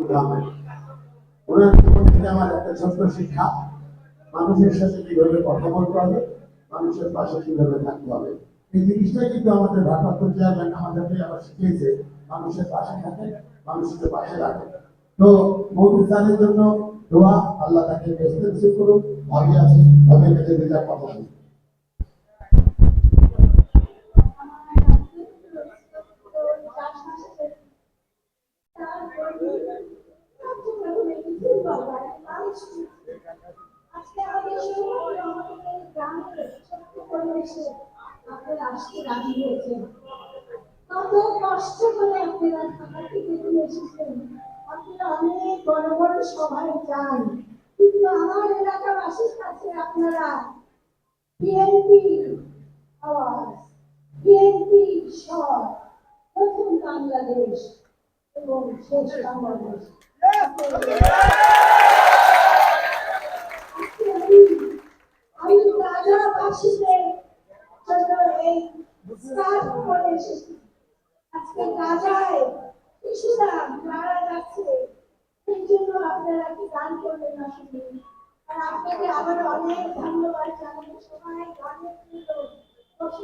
গ্রামে। ওনার জীবন থেকে আমার একটা ছোট্ট শিক্ষা, মানুষের সাথে কিভাবে কথা বলতে হবে, মানুষের পাশে কিভাবে থাকতে হবে। এই জিনিসটা কিন্তু আমাদের ভারপ্রাপ্ত চেয়ারম্যান আমাদেরকে আবার শিখিয়েছে, মানুষের পাশে থাকে, মানুষের পাশে রাখে। তো মৌলভী স্যারের জন্য দোয়া, আল্লাহ তাকে বেহেশতে নসিব করুন। ভাবি আছে, ভাবির কাছে দুইটা কথা বলি। আজকে আমাদের সবাই আমাদের গ্রামের ছোট্ট পরিবেশে আপনারা আসতে রাজি হয়েছেন। কত কষ্ট করে আপনারা ঢাকা থেকে এখানে এসেছেন। আপনারা অনেক বড় বড় সভায় যান, কিন্তু আমার এলাকাবাসীর কাছে আপনারা বিএনপি আওয়াজ, বিএনপি স্বর, প্রথম বাংলাদেশ এবং শেষ বাংলাদেশ। আমি রাজাবাসীদের জন্য এই স্কার্ফ পরে এসেছি। আজকে গাজায় শিশুরা মারা যাচ্ছে, সেই জন্য আপনারা কি গান করবেন না শুনি? আর আপনাকে আবার অনেক ধন্যবাদ জানাই। সবাই গানের জন্য বসে